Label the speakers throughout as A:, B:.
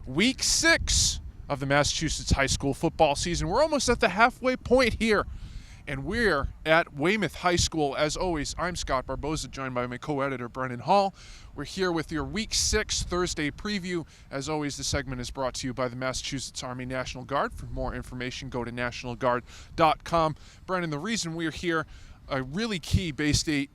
A: Week 6 of the Massachusetts high school football season. We're almost at the halfway point here, and we're at Weymouth High School. As always, I'm Scott Barboza, joined by my co-editor, Brennan Hall. We're here with your Week 6 Thursday preview. As always, the segment is brought to you by the Massachusetts Army National Guard. For more information, go to nationalguard.com. Brennan, the reason we're here, a really key Bay State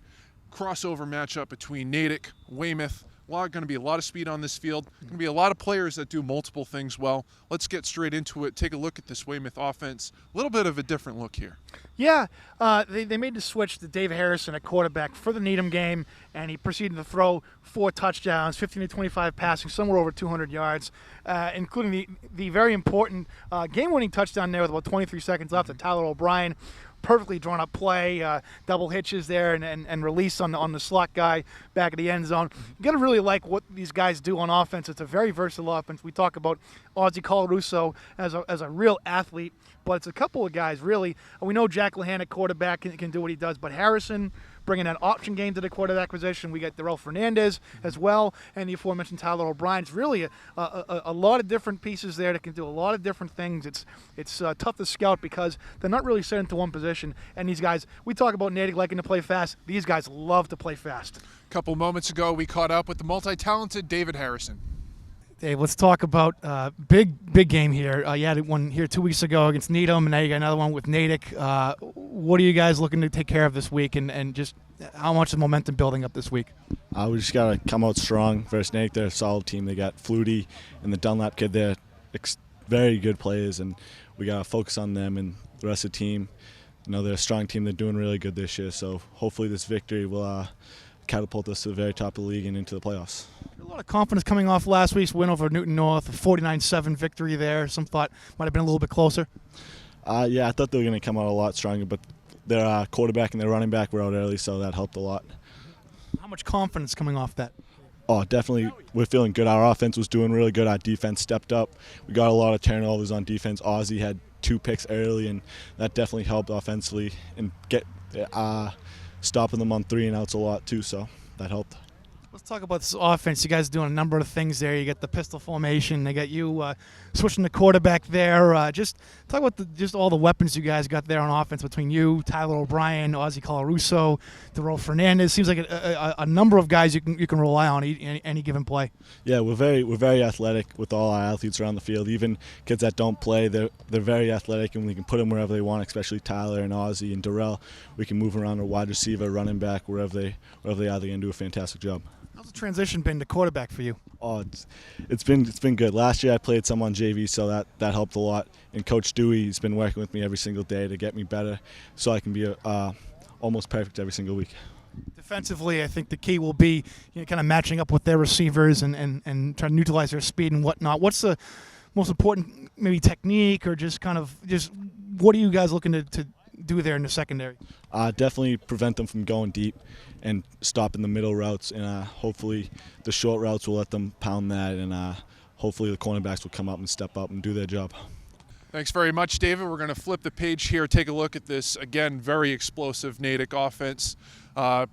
A: crossover matchup between Natick, Weymouth. Going to be a lot of speed on this field. Going to be a lot of players that do multiple things well. Let's get straight into it. Take a look at this Weymouth offense. A little bit of a different look here.
B: Yeah, they made the switch to Dave Harrison at quarterback for the Needham game, and he proceeded to throw 4 touchdowns, 15 to 25 passing, somewhere over 200 yards, including the very important game-winning touchdown there with about 23 seconds left to Tyler O'Brien. Perfectly drawn up play, double hitches there, and release on the slot guy back at the end zone. You got to really like what these guys do on offense. It's a very versatile offense. We talk about Ozzie Colarusso as a real athlete, but it's a couple of guys really. We know Jack Lahan at quarterback can do what he does, but Harrison bringing that option game to the quarterback position. We got Darrell Fernandez as well, and the aforementioned Tyler O'Brien. It's really a lot of different pieces there that can do a lot of different things. It's tough to scout because they're not really set into one position. And these guys, we talk about Natick liking to play fast. These guys love to play fast.
A: A couple moments ago, we caught up with the multi-talented David Harrison.
B: Dave, let's talk about big game here. You had one here 2 weeks ago against Needham, and now you got another one with Natick. What are you guys looking to take care of this week, and just how much is momentum building up this week?
C: We just got to come out strong versus Natick. They're a solid team. They got Flutie and the Dunlap kid there, very good players, and we got to focus on them and the rest of the team. You know, they're a strong team. They're doing really good this year, so hopefully this victory will catapult us to the very top of the league and into the playoffs.
B: A lot of confidence coming off last week's win over Newton North, a 49-7 victory there. Some thought might have been a little bit closer.
C: Yeah, I thought they were going to come out a lot stronger, but their quarterback and their running back were out early, so that helped a lot.
B: How much confidence coming off that?
C: Oh, definitely. We're feeling good. Our offense was doing really good. Our defense stepped up. We got a lot of turnovers on defense. Ozzie had 2 picks early, and that definitely helped offensively and get stopping them on 3 and outs a lot too, so that helped.
B: Let's talk about this offense. You guys are doing a number of things there. You got the pistol formation. They got you switching the quarterback there. Just talk about just all the weapons you guys got there on offense between you, Tyler O'Brien, Ozzie Colarusso, Darrell Fernandez. Seems like a number of guys you can rely on any given play.
C: Yeah, we're very athletic with all our athletes around the field. Even kids that don't play, they're very athletic, and we can put them wherever they want. Especially Tyler and Ozzie and Darrell. We can move around a wide receiver, running back, wherever they are. They're going to do a fantastic job.
B: How's the transition been to quarterback for you?
C: Oh, it's been good. Last year I played some on JV, so that helped a lot. And Coach Dewey's been working with me every single day to get me better, so I can be almost perfect every single week.
B: Defensively, I think the key will be kind of matching up with their receivers and trying to neutralize their speed and whatnot. What's the most important maybe technique or just what are you guys looking to do there in the secondary?
C: Definitely prevent them from going deep and stop in the middle routes, and hopefully the short routes will let them pound that, and hopefully the cornerbacks will come up and step up and do their job.
A: Thanks very much, David. We're going to flip the page here, take a look at this, again, very explosive Natick offense.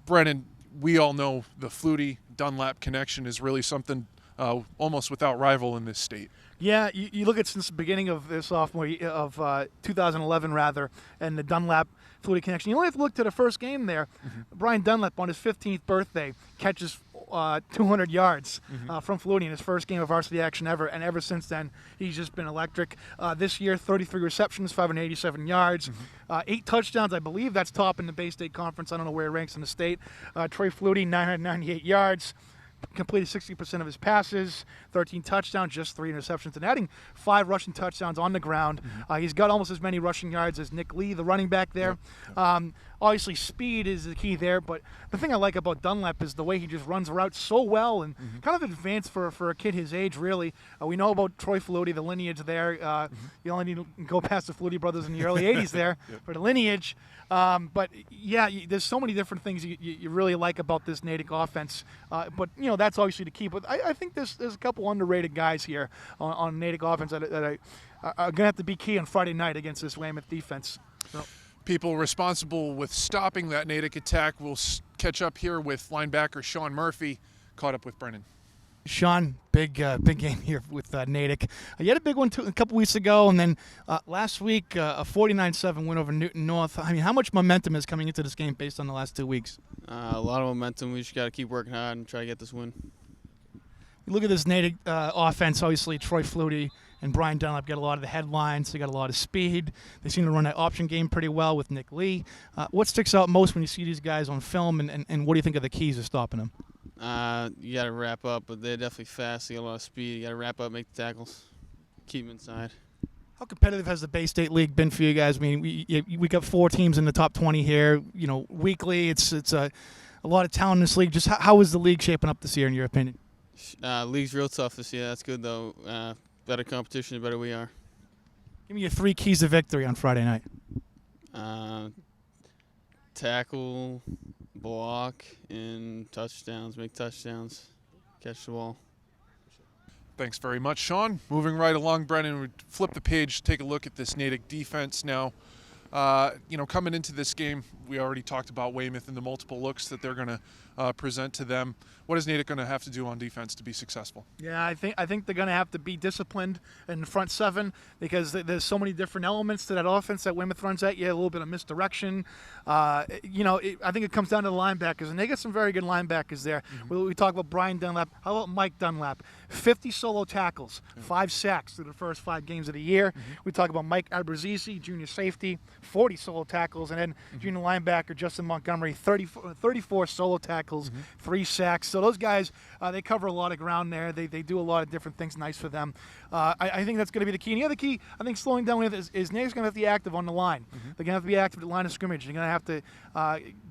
A: Brennan, we all know the Flutie-Dunlap connection is really something almost without rival in this state.
B: Yeah, you look at since the beginning of this sophomore of 2011 rather, and the Dunlap Flutie connection. You only have to look to the first game there. Brian Dunlap on his 15th birthday catches 200 yards from Flutie in his first game of varsity action ever, and ever since then he's just been electric. This year, 33 receptions, 587 yards, 8 touchdowns. I believe that's top in the Bay State Conference. I don't know where it ranks in the state. Trey Flutie, 998 yards. Completed 60% of his passes, 13 touchdowns, just 3 interceptions, and adding 5 rushing touchdowns on the ground. He's got almost as many rushing yards as Nick Lee, the running back there. Obviously, speed is the key there, but the thing I like about Dunlap is the way he just runs routes so well and kind of advanced for a kid his age, really. We know about Troy Flutie, the lineage there. You only need to go past the Flutie brothers in the early 80s there for the lineage. But, yeah, there's so many different things you really like about this Natick offense. But, that's obviously the key. But I think there's a couple underrated guys here on Natick offense that are going to have to be key on Friday night against this Weymouth defense. So.
A: People responsible with stopping that Natick attack will catch up here with linebacker Sean Murphy. Caught up with Brennan.
B: Sean, big game here with Natick. You had a big one a couple weeks ago, and then last week a 49-7 win over Newton North. I mean, how much momentum is coming into this game based on the last 2 weeks?
D: A lot of momentum. We just got to keep working hard and try to get this win.
B: You look at this Natick offense. Obviously, Troy Flutie and Brian Dunlap get a lot of the headlines. They got a lot of speed. They seem to run that option game pretty well with Nick Lee. What sticks out most when you see these guys on film, and what do you think are the keys to stopping them?
D: You got to wrap up, but they're definitely fast. They got a lot of speed. You got to wrap up, make the tackles, keep them inside.
B: How competitive has the Bay State League been for you guys? I mean, we got 4 teams in the top 20 here. You know, weekly, it's a lot of talent in this league. Just how is the league shaping up this year, in your opinion?
D: League's real tough this year. That's good though. Better competition, the better we are.
B: Give me your 3 keys to victory on Friday night.
D: Tackle, block, and touchdowns. Make touchdowns. Catch the ball.
A: Thanks very much, Sean. Moving right along, Brennan, we flip the page, take a look at this Natick defense now. Coming into this game, we already talked about Weymouth and the multiple looks that they're going to present to them. What is Natick going to have to do on defense to be successful?
B: Yeah, I think they're going to have to be disciplined in the front 7 because there's so many different elements to that offense that Weymouth runs at you. A little bit of misdirection. I think it comes down to the linebackers, and they got some very good linebackers there. Mm-hmm. We talk about Brian Dunlap. How about Mike Dunlap? 50 solo tackles, 5 sacks through the first 5 games of the year. Mm-hmm. We talk about Mike Abruzzese, junior safety, 40 solo tackles, and then junior linebacker Justin Montgomery, 34 solo tackles, 3 sacks. So those guys, they cover a lot of ground there. They do a lot of different things nice for them. I think that's going to be the key. And the other key, I think, slowing down with is Natick's going to have to be active on the line. They're going to have to be active at the line of scrimmage. They're going to have to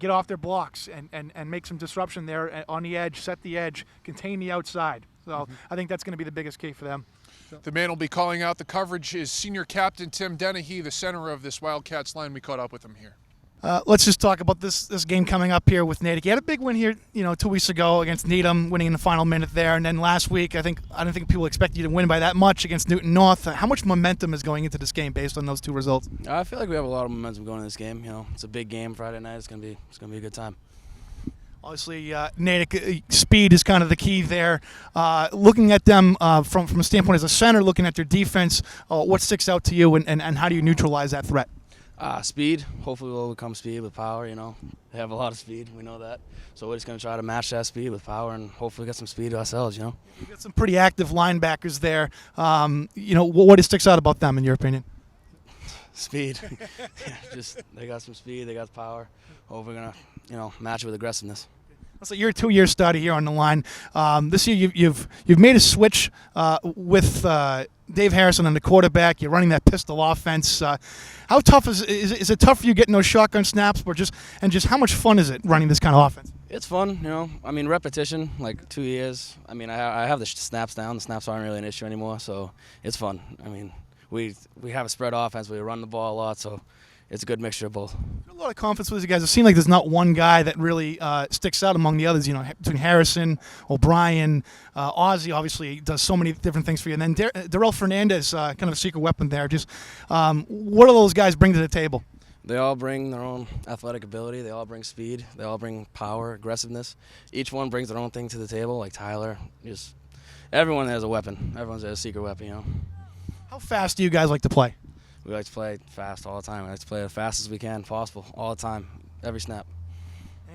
B: get off their blocks and make some disruption there on the edge, set the edge, contain the outside. So I think that's going to be the biggest key for them.
A: The man will be calling out the coverage is senior captain Tim Dennehy, the center of this Wildcats line. We caught up with him here.
B: Let's just talk about this game coming up here with Natick. He had a big win here, 2 weeks ago against Needham, winning in the final minute there. And then last week, I don't think people expect you to win by that much against Newton North. How much momentum is going into this game based on those 2 results?
E: I feel like we have a lot of momentum going into this game. It's a big game Friday night. It's gonna be a good time.
B: Obviously, Natick, speed is kind of the key there. Looking at them from a standpoint as a center, looking at their defense, what sticks out to you, and how do you neutralize that threat?
E: Speed. Hopefully we'll overcome speed with power. They have a lot of speed. We know that. So we're just going to try to match that speed with power and hopefully get some speed ourselves, You've
B: got some pretty active linebackers there. What sticks out about them, in your opinion?
E: Speed. They got some speed. They got power. Hope we're going to, match it with aggressiveness.
B: So you're a 2-year study here on the line. This year you've made a switch with Dave Harrison on the quarterback. You're running that pistol offense. How tough is it tough for you getting those shotgun snaps, or just how much fun is it running this kind of offense?
E: It's fun, repetition, like 2 years. I have the snaps down. The snaps aren't really an issue anymore, so it's fun. We have a spread offense. We run the ball a lot, so it's a good mixture of both. A lot of confidence with these guys. It seems like there's not one guy that really sticks out among the others. Between Harrison, O'Brien, Ozzie obviously does so many different things for you. And then Darrell Fernandez, kind of a secret weapon there. Just what do those guys bring to the table? They all bring their own athletic ability. They all bring speed. They all bring power, aggressiveness. Each one brings their own thing to the table, like Tyler. Everyone has a weapon. Everyone's a secret weapon,
B: How fast do you guys like to play?
E: We like to play fast all the time. We like to play as fast as we can possible, all the time, every snap.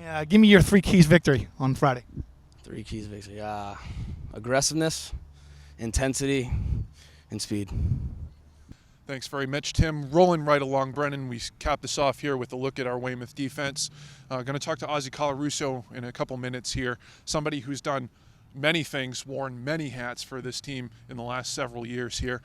B: Yeah, give me your 3 keys victory on Friday.
E: 3 keys victory. Aggressiveness, intensity, and speed.
A: Thanks very much, Tim. Rolling right along, Brennan, we cap this off here with a look at our Weymouth defense. Going to talk to Ozzie Colarusso in a couple minutes here, somebody who's done many things, worn many hats for this team in the last several years here.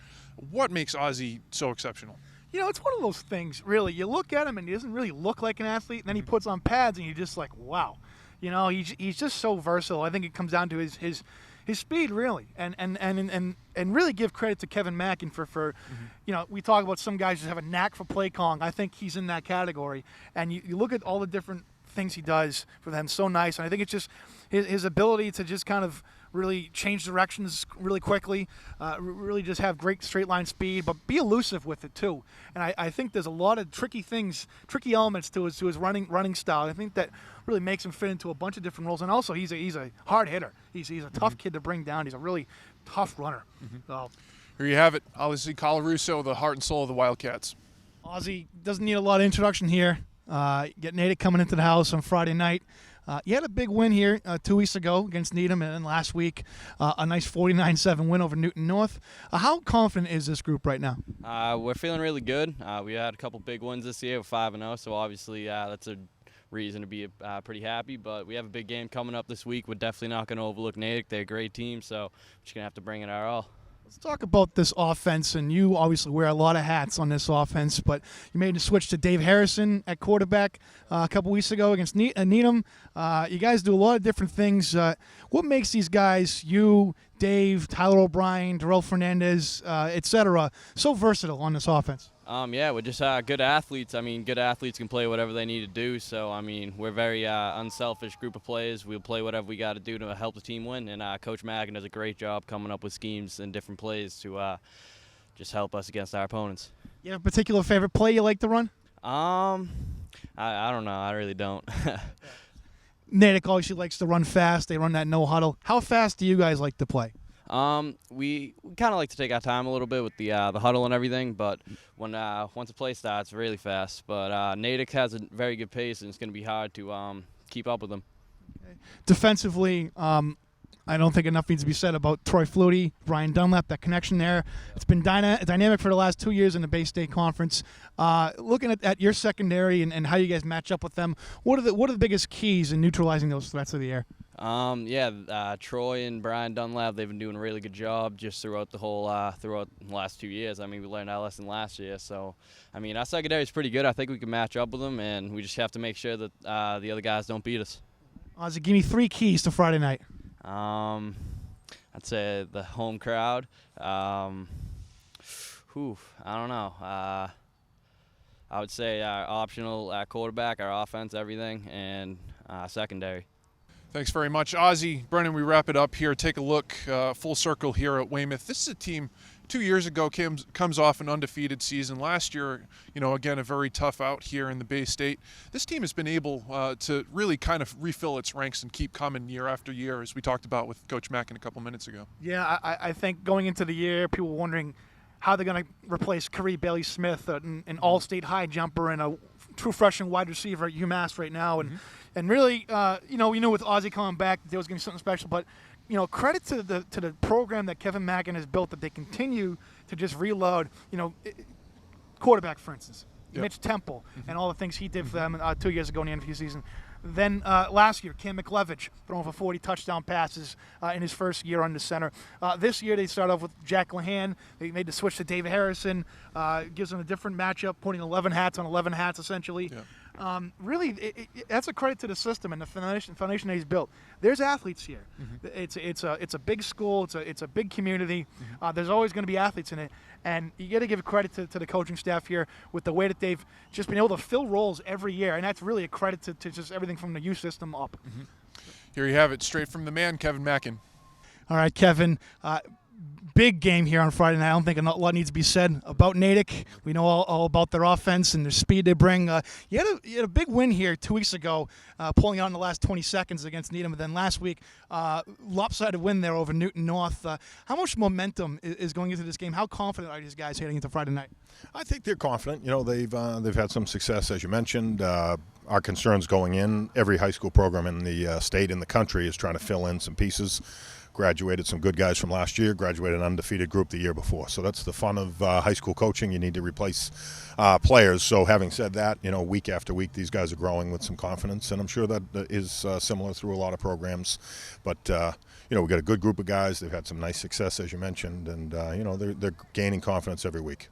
A: What makes Ozzie so exceptional?
B: It's one of those things, really. You look at him and he doesn't really look like an athlete, and then he puts on pads and you're just like, wow. He's just so versatile. I think it comes down to his speed, really, and really give credit to Kevin Mackin for we talk about some guys who have a knack for play calling. I think he's in that category, and you look at all the different things he does for them, so nice. And I think it's just his ability to just kind of really change directions really quickly, really just have great straight line speed, but be elusive with it too. And I think there's a lot of tricky elements to his running style. I think that really makes him fit into a bunch of different roles. And also, he's a hard hitter. He's a tough kid to bring down. He's a really tough runner. So,
A: Here you have it. Ozzie Colarusso, the heart and soul of the Wildcats.
B: Ozzie doesn't need a lot of introduction here. Get Natick coming into the house on Friday night. You had a big win here 2 weeks ago against Needham, and then last week a nice 49-7 win over Newton North. How confident is this group right now?
F: We're feeling really good. We had a couple big wins this year, 5-0, so obviously that's a reason to be pretty happy. But we have a big game coming up this week. We're definitely not going to overlook Natick. They're a great team, so we're just going to have to bring it our all.
B: Let's talk about this offense, and you obviously wear a lot of hats on this offense, but you made a switch to Dave Harrison at quarterback a couple weeks ago against Needham. You guys do a lot of different things. What makes these guys, you, Dave, Tyler O'Brien, Darrell Fernandez, etc., so versatile on this offense?
F: Yeah, we're just good athletes. I mean, good athletes can play whatever they need to do. So, I mean, we're a very unselfish group of players. We'll play whatever we got to do to help the team win. And Coach Magan does a great job coming up with schemes and different plays to just help us against our opponents.
B: You have a particular favorite play you like to run?
F: I don't know. I really don't.
B: Natick obviously likes to run fast. They run that no huddle. How fast do you guys like to play?
F: We kind of like to take our time a little bit with the huddle and everything, but when once a play starts, really fast. But Natick has a very good pace, and it's going to be hard to keep up with them.
B: Defensively, I don't think enough needs to be said about Troy Flutie, Brian Dunlap, that connection there. It's been dynamic for the last 2 years in the Bay State Conference. Looking at your secondary and how you guys match up with them, what are the biggest keys in neutralizing those threats of the air?
F: Troy and Brian Dunlap, they've been doing a really good job just throughout the whole throughout the last 2 years. I mean, we learned our lesson last year, so I mean, our secondary is pretty good. I think we can match up with them, and we just have to make sure that the other guys don't beat us.
B: Ozzie, give me 3 keys to Friday night.
F: I'd say the home crowd. I don't know. I would say our optional quarterback, our offense, everything, and secondary.
A: Thanks very much, Ozzie. Brennan, we wrap it up here. Take a look full circle here at Weymouth. This is a team 2 years ago comes off an undefeated season. Last year, again, a very tough out here in the Bay State. This team has been able to really kind of refill its ranks and keep coming year after year, as we talked about with Coach Mackin a couple minutes ago.
B: Yeah, I think going into the year, people were wondering how they're going to replace Curry Bailey-Smith, an all-state high jumper and a true freshman wide receiver at UMass right now. And really, we knew with Ozzie coming back, there was going to be something special. But, credit to the program that Kevin Mackin has built, that they continue to just reload. Quarterback, for instance, Mitch Temple, and all the things he did for them 2 years ago in the NFL season. Then last year, Cam McLevich throwing for 40 touchdown passes in his first year under center. This year, they start off with Jack Lahan. They made the switch to David Harrison. Gives them a different matchup, putting 11 hats on 11 hats, essentially. Yeah. Really, that's a credit to the system and the foundation that he's built. There's athletes here. It's a big school. It's a big community. There's always going to be athletes in it, and you got to give credit to the coaching staff here with the way that they've just been able to fill roles every year, and that's really a credit to just everything from the youth system up.
A: Here you have it, straight from the man, Kevin Mackin.
B: All right, Kevin. Big game here on Friday night. I don't think a lot needs to be said about Natick. We know all about their offense and their speed they bring. You had a big win here 2 weeks ago, pulling out in the last 20 seconds against Needham. And then last week, lopsided win there over Newton North. How much momentum is going into this game? How confident are these guys heading into Friday night?
G: I think they're confident. They've had some success, as you mentioned. Our concerns going in, every high school program in the state, in the country, is trying to fill in some pieces. Graduated some good guys from last year, graduated an undefeated group the year before. So that's the fun of high school coaching. You need to replace players. So having said that, week after week, these guys are growing with some confidence, and I'm sure that is similar through a lot of programs. But, we've got a good group of guys. They've had some nice success, as you mentioned, and, they're gaining confidence every week.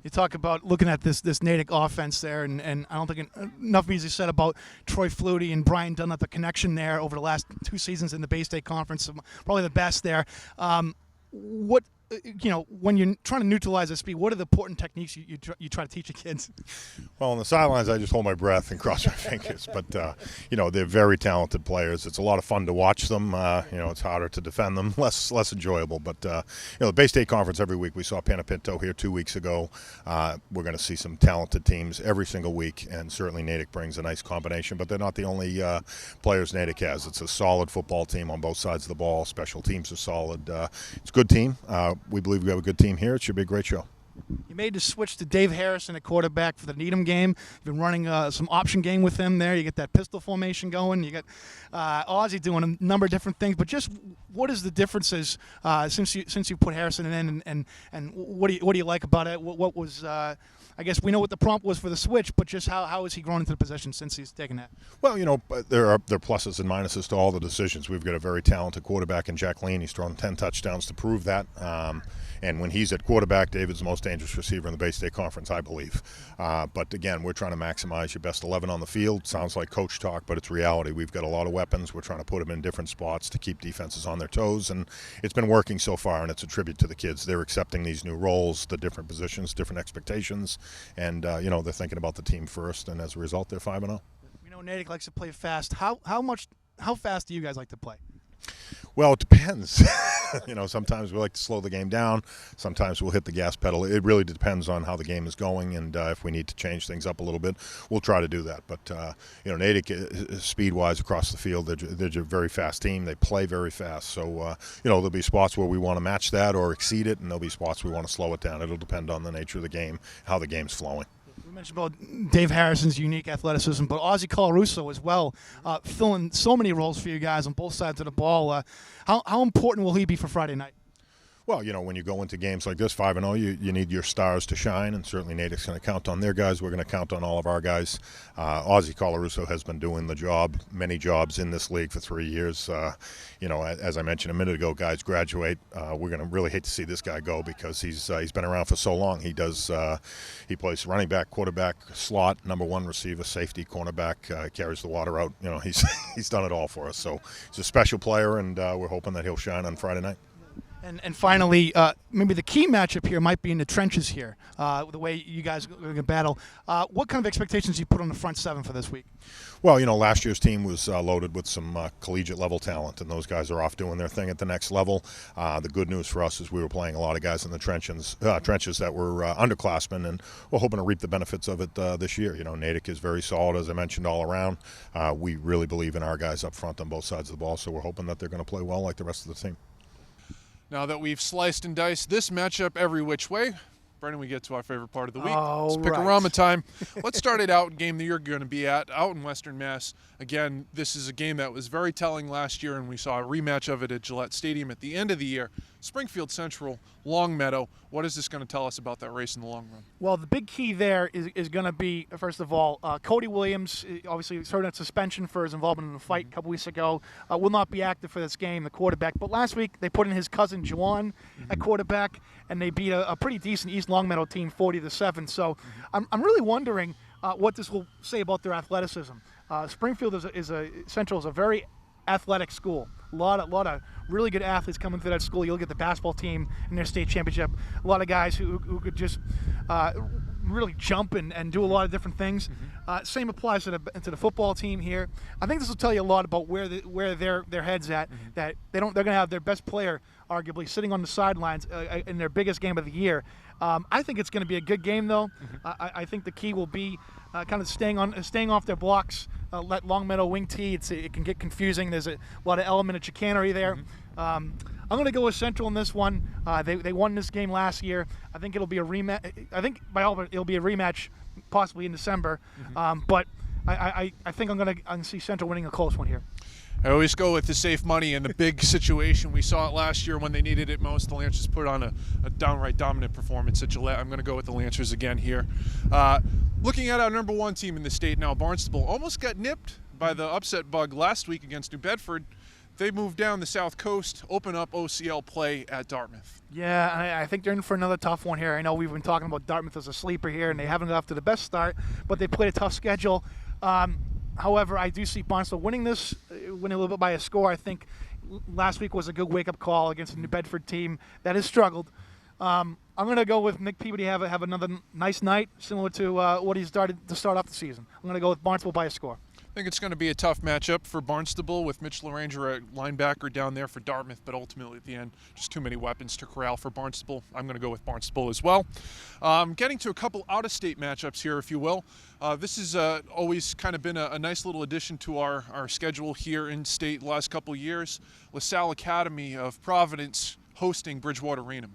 B: You talk about looking at this Natick offense there, and I don't think enough needs to be said about Troy Flutie and Brian Dunlap, the connection there over the last 2 seasons in the Bay State Conference, probably the best there. What when you're trying to neutralize the speed, what are the important techniques you try to teach your kids?
G: Well, on the sidelines, I just hold my breath and cross my fingers. But, they're very talented players. It's a lot of fun to watch them. It's harder to defend them, less enjoyable. But, the Bay State Conference every week. We saw Panapinto here 2 weeks ago. We're going to see some talented teams every single week, and certainly Natick brings a nice combination. But they're not the only players Natick has. It's a solid football team on both sides of the ball. Special teams are solid. It's a good team. We believe we have a good team here. It should be a great show.
B: You made the switch to Dave Harrison at quarterback for the Needham game. You've been running some option game with him there. You get that pistol formation going. You got Ozzie doing a number of different things. But just what is the differences since you put Harrison in, and what do you like about it? What was I guess we know what the prompt was for the switch, but just how has he grown into the position since he's taken that?
G: Well, there are pluses and minuses to all the decisions. We've got a very talented quarterback in Jack Lean. He's thrown 10 touchdowns to prove that. And when he's at quarterback, David's the most dangerous receiver in the Bay State Conference, I believe. But again, we're trying to maximize your best 11 on the field. Sounds like coach talk, but it's reality. We've got a lot of weapons. We're trying to put them in different spots to keep defenses on their toes, and it's been working so far, and it's a tribute to the kids. They're accepting these new roles, the different positions, different expectations, and they're thinking about the team first, and as a result, they're 5-0.
B: We know Natick likes to play fast. How fast do you guys like to play?
G: Well, it depends. Sometimes we like to slow the game down. Sometimes we'll hit the gas pedal. It really depends on how the game is going, and if we need to change things up a little bit, we'll try to do that. But, Natick, speed-wise across the field, they're a very fast team. They play very fast. So, there'll be spots where we want to match that or exceed it, and there'll be spots we want to slow it down. It'll depend on the nature of the game, how the game's flowing.
B: We mentioned about Dave Harrison's unique athleticism, but Ozzie Colarusso as well, filling so many roles for you guys on both sides of the ball. How important will he be for Friday night?
G: Well, when you go into games like this, 5-0, you need your stars to shine, and certainly Natick's going to count on their guys. We're going to count on all of our guys. Ozzie Colarusso has been doing the job, many jobs in this league for 3 years. As I mentioned a minute ago, guys graduate. We're going to really hate to see this guy go because he's been around for so long. He plays running back, quarterback, slot, number one receiver, safety, cornerback, carries the water out. He's done it all for us. So he's a special player, and we're hoping that he'll shine on Friday night.
B: And finally, maybe the key matchup here might be in the trenches here, the way you guys are going to battle. What kind of expectations do you put on the front seven for this week?
G: Well, last year's team was loaded with some collegiate-level talent, and those guys are off doing their thing at the next level. The good news for us is we were playing a lot of guys in the trenches that were underclassmen, and we're hoping to reap the benefits of it this year. Natick is very solid, as I mentioned, all around. We really believe in our guys up front on both sides of the ball, so we're hoping that they're going to play well like the rest of the team.
A: Now that we've sliced and diced this matchup every which way, Brendan, we get to our favorite part of the week.
B: All
A: it's pick-a-rama time. Let's start it out, game that you're going to be at, out in Western Mass. Again, this is a game that was very telling last year, and we saw a rematch of it at Gillette Stadium at the end of the year. Springfield Central, Longmeadow. What is this going to tell us about that race in the long run?
B: Well, the big key there is going to be, first of all, Cody Williams, obviously served on suspension for his involvement in a fight a couple weeks ago, will not be active for this game, the quarterback. But last week, they put in his cousin, Juwan, at quarterback, and they beat a pretty decent East Longmeadow team 40-7. So I'm really wondering what this will say about their athleticism. Springfield Central is a very athletic school. A lot of really good athletes coming through that school. You look at the basketball team in their state championship. A lot of guys who could just really jump and do a lot of different things. Same applies to the football team here. I think this will tell you a lot about where their heads at. That they're going to have their best player arguably sitting on the sidelines in their biggest game of the year. I think it's going to be a good game though. I think the key will be kind of staying off their blocks. Let Longmeadow wing tee. It can get confusing. There's a lot of element of chicanery there. I'm going to go with Central in this one. They won this game last year. I think it'll be a rematch. I think it'll be a rematch, possibly in December. But I think I'm going to see Central winning a close one here.
A: I always go with the safe money in the big situation. We saw it last year when they needed it most. The Lancers put on a downright dominant performance at Gillette. I'm going to go with the Lancers again here. Looking at our number one team in the state now, Barnstable almost got nipped by the upset bug last week against New Bedford. They moved down the South Coast, open up OCL play at Dartmouth.
B: Yeah, I think they're in for another tough one here. I know we've been talking about Dartmouth as a sleeper here, and they haven't got off to the best start, but they played a tough schedule. However, I do see Barnstable winning a little bit by a score. I think last week was a good wake-up call against a New Bedford team that has struggled. I'm going to go with Nick Peabody have another nice night, similar to what he started to start off the season. I'm going to go with Barnstable by a score.
A: I think it's going to be a tough matchup for Barnstable with Mitch LaRanger at linebacker down there for Dartmouth, but ultimately at the end, just too many weapons to corral for Barnstable. I'm going to go with Barnstable as well. Getting to a couple out-of-state matchups here, if you will. This has always kind of been a nice little addition to our schedule here in state the last couple years. LaSalle Academy of Providence hosting Bridgewater Raynham.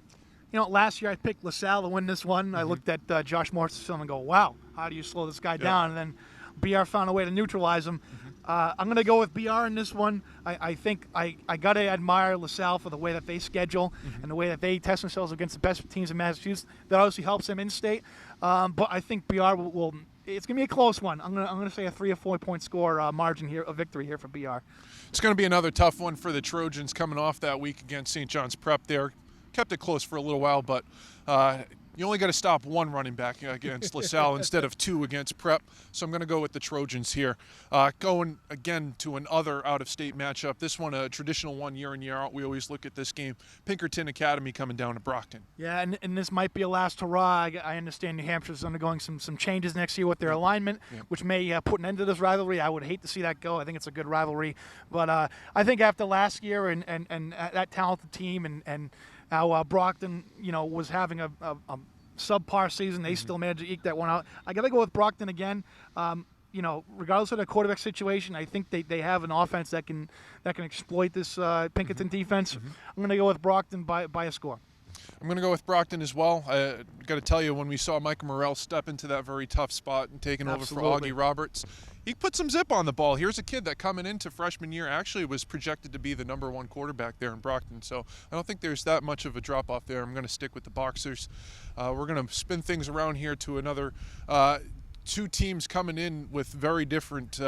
B: You know, last year I picked LaSalle to win this one. I looked at Josh Morris' film and go, wow, how do you slow this guy down? And then BR found a way to neutralize him. I'm going to go with BR in this one. I think I got to admire LaSalle for the way that they schedule and the way that they test themselves against the best teams in Massachusetts. That obviously helps them in state. But I think BR will it's going to be a close one. I'm going to say a 3 or 4 point score margin here, a victory here for BR.
A: It's going to be another tough one for the Trojans coming off that week against St. John's Prep there. Kept it close for a little while, but you only got to stop one running back against LaSalle instead of 2 against Prep. So I'm going to go with the Trojans here. Going again to another out-of-state matchup. This one a traditional one year in, year out. We always look at this game. Pinkerton Academy coming down to Brockton.
B: Yeah, and this might be a last hurrah. I understand New Hampshire's undergoing some changes next year with their alignment, which may put an end to this rivalry. I would hate to see that go. I think it's a good rivalry. But I think after last year and that talented team and how Brockton, was having a subpar season. They still managed to eke that one out. I got to go with Brockton again. Regardless of the quarterback situation, I think they have an offense that can exploit this Pinkerton defense. I'm going to go with Brockton by a score.
A: I'm going to go with Brockton as well. I got to tell you, when we saw Mike Morrell step into that very tough spot and taking over for Augie Roberts, he put some zip on the ball. Here's a kid that coming into freshman year actually was projected to be the #1 quarterback there in Brockton. So I don't think there's that much of a drop-off there. I'm going to stick with the Boxers. We're going to spin things around here to another 2 teams coming in with very different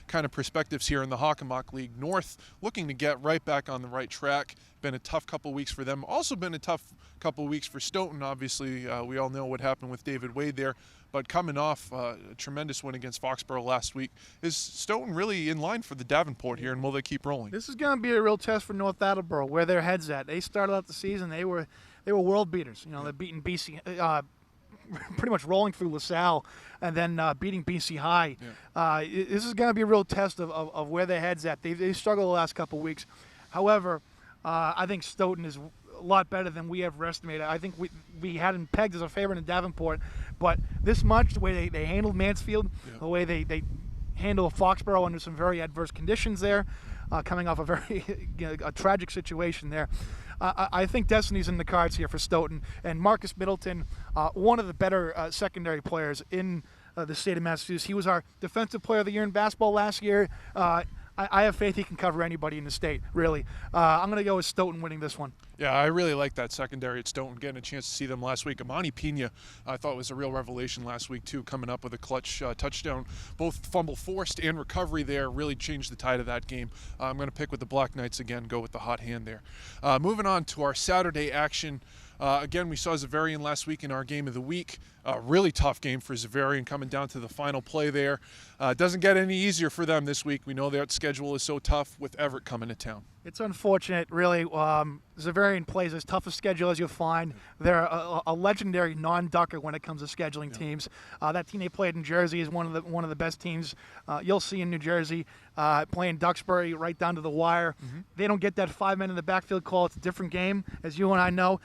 A: kind of perspectives here in the Hockomock League. North looking to get right back on the right track. Been a tough couple weeks for them. Also been a tough couple weeks for Stoughton. Obviously, we all know what happened with David Wade there. But coming off a tremendous win against Foxborough last week, is Stoughton really in line for the Davenport here, and will they keep rolling?
B: This is going to be a real test for North Attleboro, where their head's at. They started out the season, they were world beaters. They're beating BC, pretty much rolling through LaSalle, and then beating BC High. This is going to be a real test of where their head's at. They've struggled the last couple of weeks. However, I think Stoughton is a lot better than we ever estimated. I think we had him pegged as a favorite in Davenport, but this much, the way they handled Mansfield, the way they handled Foxborough under some very adverse conditions there, coming off a very a tragic situation there. I think destiny's in the cards here for Stoughton. And Marcus Middleton, one of the better secondary players in the state of Massachusetts. He was our Defensive Player of the Year in basketball last year. I have faith he can cover anybody in the state, really. I'm going to go with Stoughton winning this one.
A: Yeah, I really like that secondary at Stoughton. Getting a chance to see them last week. Amani Pena, I thought was a real revelation last week, too, coming up with a clutch touchdown. Both fumble forced and recovery there really changed the tide of that game. I'm going to pick with the Black Knights again, go with the hot hand there. Moving on to our Saturday action. Again, we saw Xaverian last week in our game of the week. Really tough game for Xaverian coming down to the final play there. Doesn't get any easier for them this week. We know their schedule is so tough with Everett coming to town.
B: It's unfortunate, really. Xaverian plays as tough a schedule as you'll find. They're a legendary non-ducker when it comes to scheduling teams. That team they played in Jersey is one of the best teams you'll see in New Jersey. Playing Duxbury right down to the wire. They don't get that 5 men in the backfield call. It's a different game, as you and I know.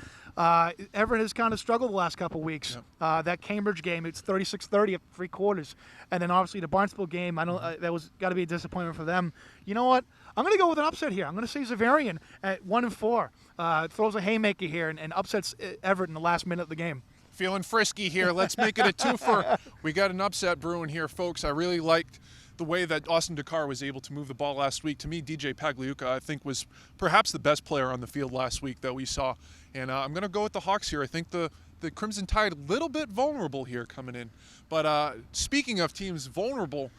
B: Everett has kind of struggled the last couple of weeks. That Cambridge game, it's 36-30 at 3 quarters, and then obviously the Barnstable game. I don't. That was got to be a disappointment for them. You know what? I'm going to go with an upset here. I'm going to say Xaverian at 1-4 throws a haymaker here and upsets Everett in the last minute of the game.
A: Feeling frisky here. Let's make it a twofer. We got an upset brewing here, folks. I really liked the way that Austin Dakar was able to move the ball last week. To me, DJ Pagliuca, I think, was perhaps the best player on the field last week that we saw. And I'm going to go with the Hawks here. I think the Crimson Tide a little bit vulnerable here coming in. But speaking of teams vulnerable,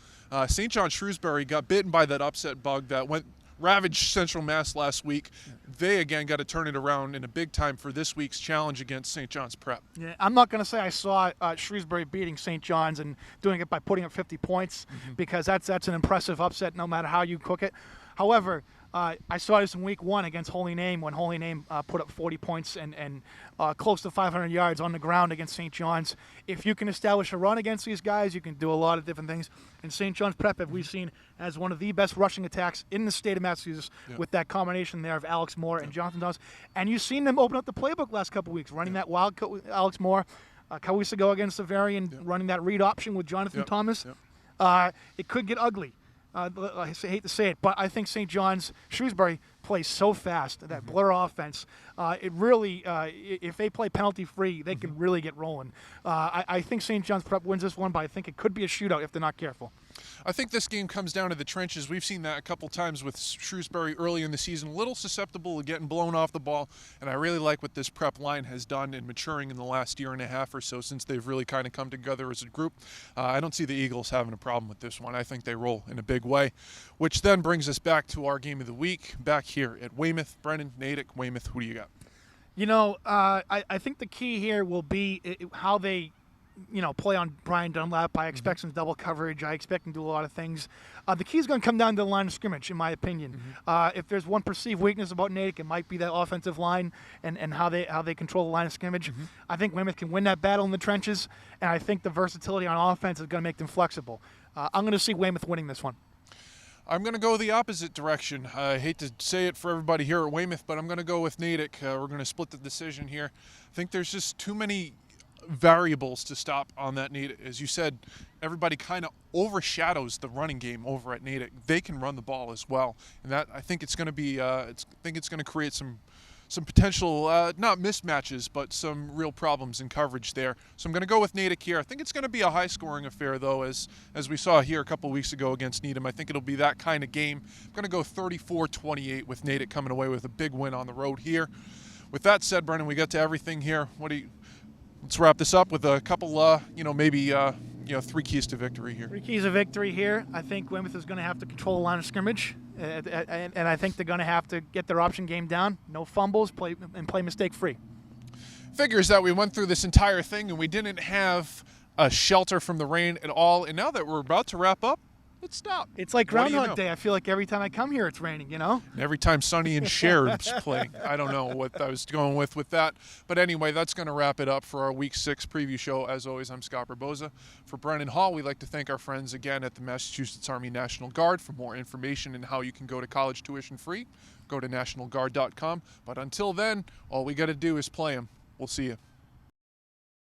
A: St. John Shrewsbury got bitten by that upset bug that ravaged Central Mass last week. They, again, got to turn it around in a big time for this week's challenge against St. John's Prep.
B: Yeah, I'm not going to say I saw Shrewsbury beating St. John's and doing it by putting up 50 points because that's an impressive upset no matter how you cook it. However, I saw this in week 1 against Holy Name when Holy Name put up 40 points and close to 500 yards on the ground against St. John's. If you can establish a run against these guys, you can do a lot of different things. And St. John's Prep, have we've seen as one of the best rushing attacks in the state of Massachusetts with that combination there of Alex Moore and Jonathan Thomas. And you've seen them open up the playbook last couple of weeks, running that wildcat with Alex Moore. A couple weeks ago against Severian, running that read option with Jonathan Thomas. It could get ugly. I hate to say it, but I think St. John's Shrewsbury plays so fast, that blur offense. It really, if they play penalty-free, they can really get rolling. I think St. John's Prep wins this one, but I think it could be a shootout if they're not careful.
A: I think this game comes down to the trenches. We've seen that a couple times with Shrewsbury early in the season, a little susceptible to getting blown off the ball, and I really like what this Prep line has done in maturing in the last year and a half or so since they've really kind of come together as a group. I don't see the Eagles having a problem with this one. I think they roll in a big way, which then brings us back to our game of the week, back here at Weymouth. Brennan, Natick, Weymouth, who do you got?
B: You know, I think the key here will be how they play on Brian Dunlap. I expect some double coverage. I expect him to do a lot of things. The key is going to come down to the line of scrimmage, in my opinion. If there's one perceived weakness about Natick, it might be that offensive line and how they control the line of scrimmage. I think Weymouth can win that battle in the trenches, and I think the versatility on offense is going to make them flexible. I'm going to see Weymouth winning this one.
A: I'm going to go the opposite direction. I hate to say it for everybody here at Weymouth, but I'm going to go with Natick. We're going to split the decision here. I think there's just too many variables to stop on that Natick. As you said, everybody kind of overshadows the running game over at Natick. They can run the ball as well, and that I think it's going to be. I think it's going to create some potential not mismatches, but some real problems in coverage there. So I'm going to go with Natick here. I think it's going to be a high-scoring affair, though, as we saw here a couple weeks ago against Needham. I think it'll be that kind of game. I'm going to go 34-28 with Natick coming away with a big win on the road here. With that said, Brennan, we got to everything here. Let's wrap this up with a couple, maybe 3 keys to victory here.
B: 3 keys of victory here. I think Weymouth is going to have to control the line of scrimmage, and I think they're going to have to get their option game down. No fumbles, play mistake-free.
A: Figures that we went through this entire thing and we didn't have a shelter from the rain at all. And now that we're about to wrap up, let's stop.
B: It's like Groundhog Day. I feel like every time I come here, it's raining, And
A: every time Sonny and Cher's playing. I don't know what I was going with that. But anyway, that's going to wrap it up for our Week 6 preview show. As always, I'm Scott Barboza. For Brennan Hall, we'd like to thank our friends again at the Massachusetts Army National Guard. For more information on how you can go to college tuition free, go to nationalguard.com. But until then, all we got to do is play them. We'll see you.